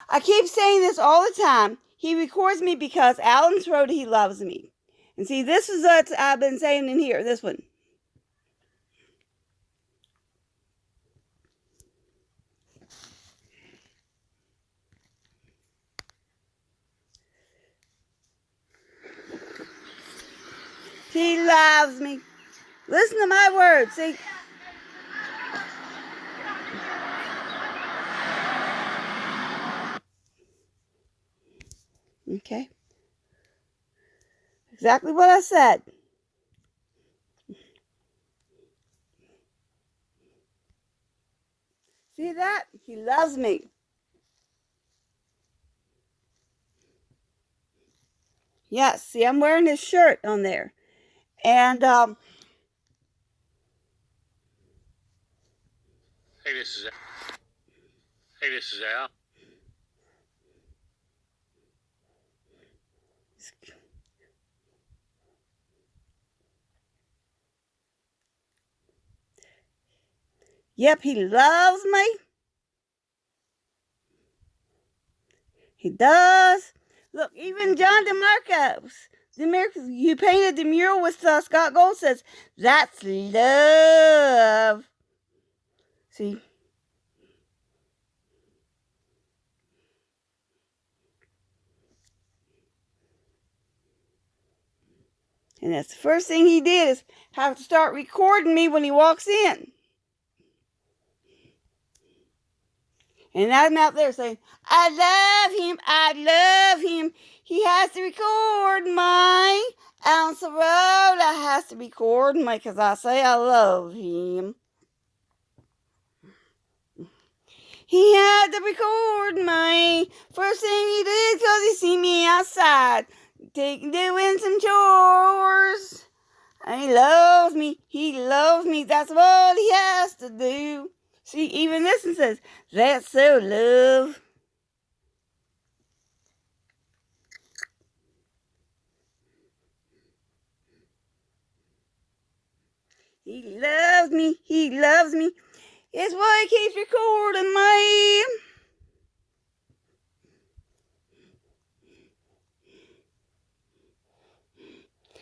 I keep saying this all the time. He records me because Alan wrote he loves me. And see, this is what I've been saying in here, this one. He loves me. Listen to my words, see? Okay. Exactly what I said. See that? He loves me. Yes, see, I'm wearing his shirt on there. And, Hey, this is Al. yep, he loves me. He does. Look, even John DeMarcos, you painted the mural with Scott Gold, says, that's love. See? And that's the first thing he did is have to start recording me when he walks in. And I'm out there saying, I love him. He has to record my ounce of road. I has to record my, because I say I love him. He had to record my first thing he did because he see me outside doing some chores. And he loves me. He loves me. That's what he has to do. See, even this one says, that's so love. He loves me. He loves me. It's why he keeps recording me.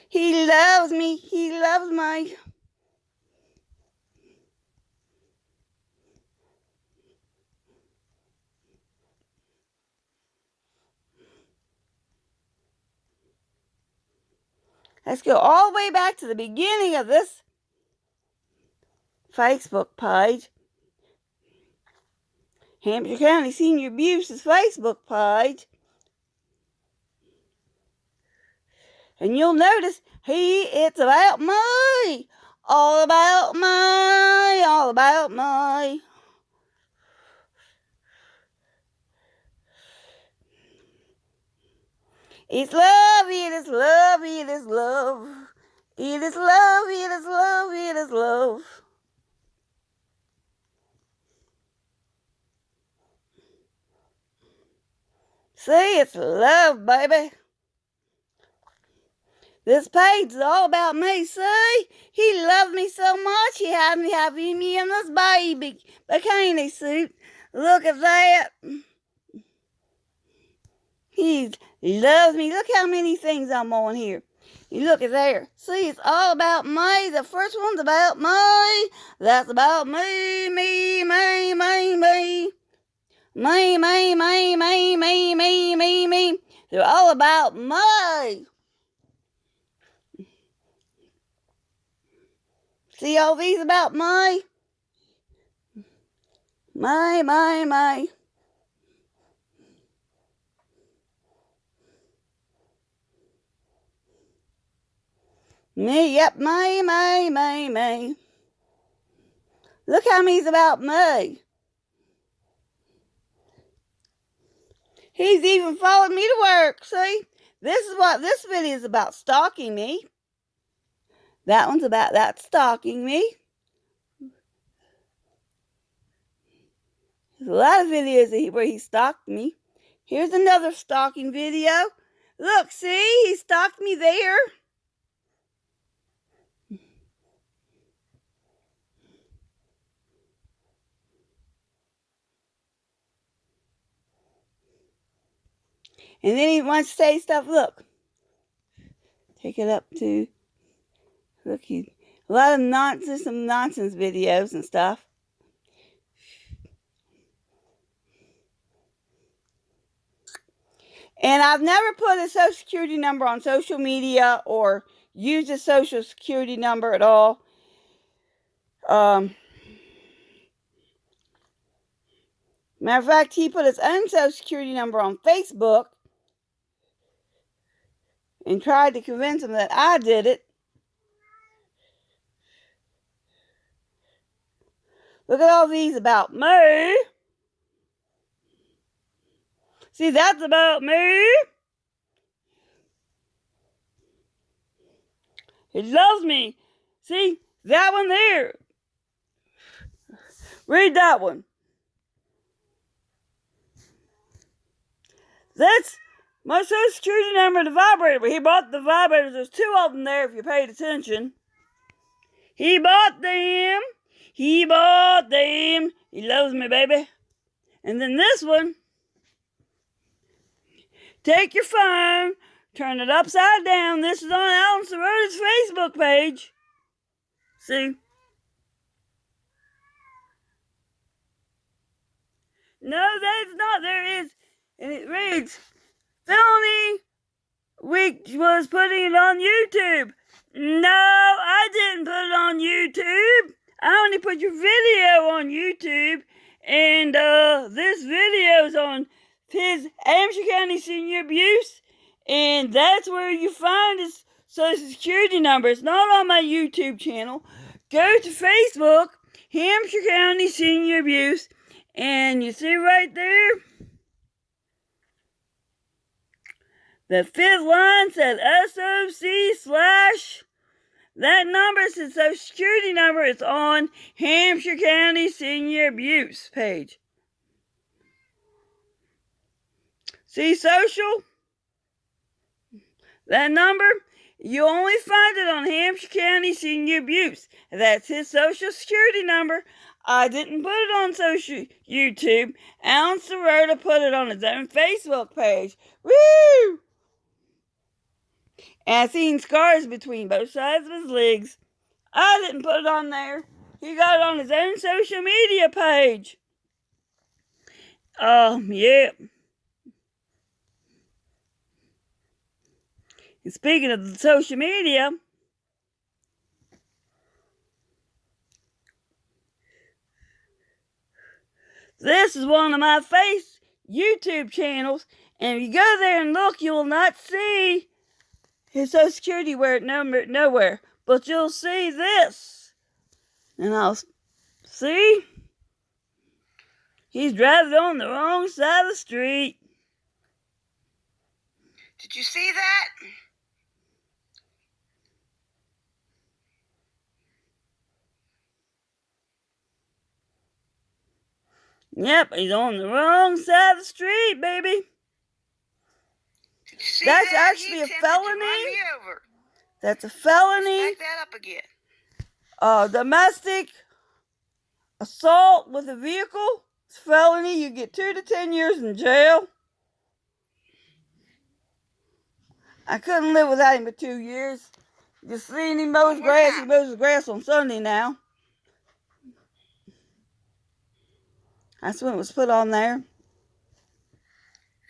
He loves me. He loves me. Let's go all the way back to the beginning of this Facebook page. Hampshire County Senior Abuse's Facebook page. And you'll notice it's about me. All about me. All about me. It's love, it is love, it is love. It is love, it is love, it is love. See, it's love, baby. This page is all about me, see? He loved me so much, he had me having me in this baby bikini suit. Look at that. He loves me. Look how many things I'm on here. You look at there. See, it's all about me. The first one's about me. That's about me, me, me, me, me. Me, me, me, me, me, me, me, me. They're all about me. See all these about me? Me, me, me. Me, yep, me. Look how many's about me. He's even followed me to work, see? This is what this video is about, stalking me. That one's about that stalking me. There's a lot of videos where he stalked me. Here's another stalking video. Look, see? He stalked me there. And then he wants to say stuff. Look. Take it up to, look, a lot of nonsense, some nonsense videos and stuff. And I've never put a social security number on social media or used a social security number at all. Matter of fact, he put his own social security number on Facebook and tried to convince him that I did it. Look at all these about me. See, that's about me. He loves me. See, that one there. Read that one. That's my social security number, the vibrator. He bought the vibrators. There's 2 of them there if you paid attention. He bought them. He bought them. He loves me, baby. And then this one. Take your phone, turn it upside down. This is on Alan Sorota's Facebook page. See? No, that's not. There is. And it reads, Felony Week was putting it on YouTube. No, I didn't put it on YouTube. I only put your video on YouTube. And this video is on his Hampshire County Senior Abuse. And that's where you find his social security number. It's not on my YouTube channel. Go to Facebook, Hampshire County Senior Abuse. And you see right there, the 5th line says SOC/ that number is his social security number. It's on Hampshire County Senior Abuse page. See social? That number? You only find it on Hampshire County Senior Abuse. That's his social security number. I didn't put it on social YouTube. Alan Sirota put it on his own Facebook page. Woo! And I seen scars between both sides of his legs. I didn't put it on there. He got it on his own social media page. Yeah. And speaking of the social media, this is one of my YouTube channels. And if you go there and look, you will not see his social security nowhere. But you'll see this. And I'll see. He's driving on the wrong side of the street. Did you see that? Yep, he's on the wrong side of the street, baby. That's actually a felony. That's a felony. Back that up again. Domestic assault with a vehicle. It's a felony. You get 2 to 10 years in jail. I couldn't live without him for 2 years. Just seeing him mow his grass. He mows his grass on Sunday now. That's when it was put on there.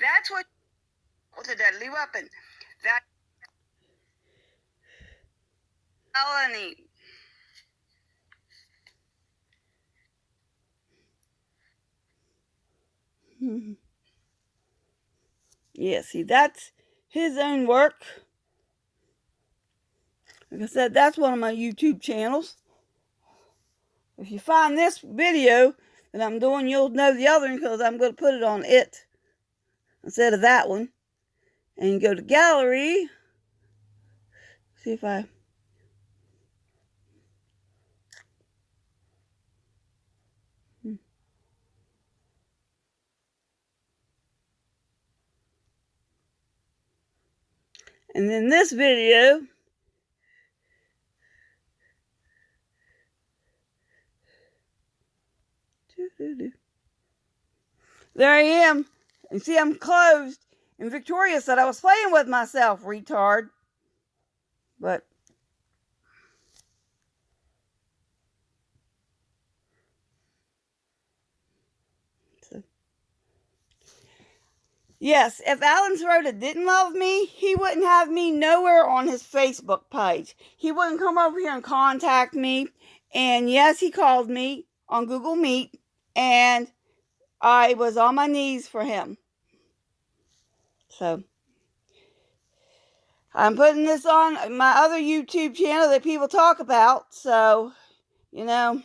That's what with a deadly weapon. That felony. Yeah, see, that's his own work. Like I said, that's one of my YouTube channels. If you find this video that I'm doing, you'll know the other one because I'm going to put it on it instead of that one. And go to gallery. See if I... And then this video, there I am. You see, I'm closed. And Victoria said I was playing with myself, retard. But yes, if Alan Sirota didn't love me, he wouldn't have me nowhere on his Facebook page. He wouldn't come over here and contact me. And yes, he called me on Google Meet, and I was on my knees for him. So I'm putting this on my other YouTube channel that people talk about. So, you know,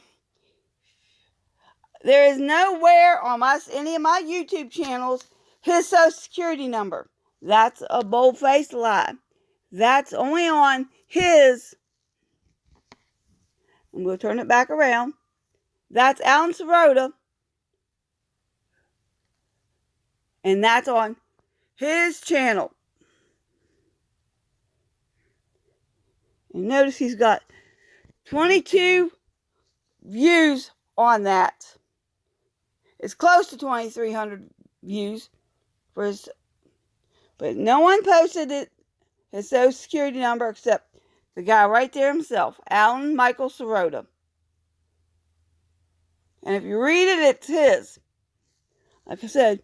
there is nowhere on any of my YouTube channels his social security number. That's a bold-faced lie. That's only on his. And we'll turn it back around. That's Alan Sirota. And that's on his channel. And notice he's got 22 views on that. It's close to 2,300 views for his, but no one posted his social security number except the guy right there himself, Alan Michael Sirota. And if you read it, it's his. Like I said,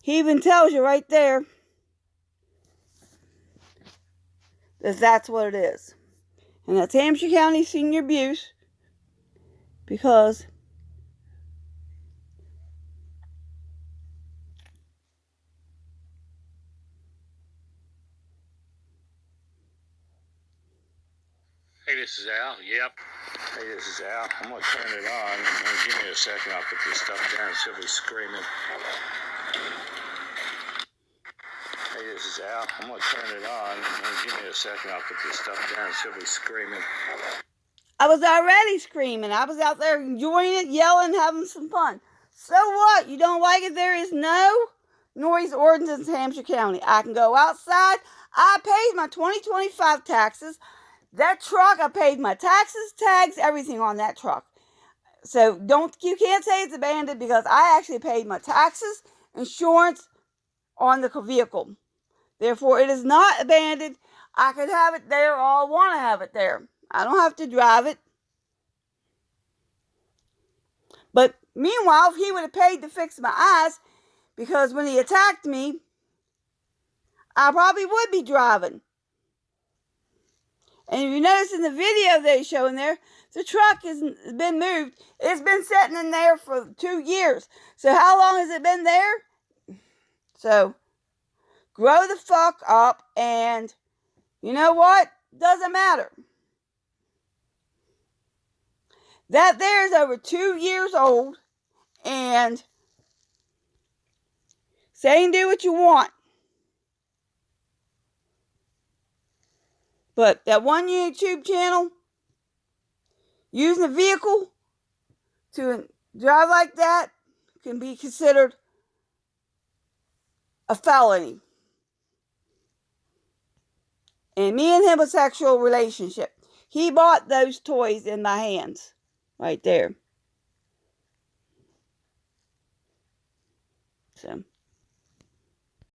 he even tells you right there that that's what it is. And that's Hampshire County Senior Abuse, because hey, this is Al. Yep. Hey, this is Al. I'm going to turn it on. Give me a second. I'll put this stuff down. She'll be screaming. Hey, this is Al. I'm going to turn it on. Give me a second. I'll put this stuff down. She'll be screaming. I was already screaming. I was out there enjoying it, yelling, having some fun. So what? You don't like it? There is no noise ordinance in Hampshire County. I can go outside. I paid my 2025 taxes. That truck, I paid my taxes, tags, everything on that truck. So you can't say it's abandoned, because I actually paid my taxes, insurance on the vehicle. Therefore, it is not abandoned. I could have it there, or I want to have it there. I don't have to drive it. But meanwhile, if he would have paid to fix my eyes, because when he attacked me, I probably would be driving. And if you notice in the video they're showing there, the truck has been moved. It's been sitting in there for 2 years. So how long has it been there? So grow the fuck up, and you know what? Doesn't matter. That there is over 2 years old, and say and do what you want. But that one YouTube channel, using a vehicle to drive like that, can be considered a felony. And me and him a sexual relationship. He bought those toys in my hands. Right there. So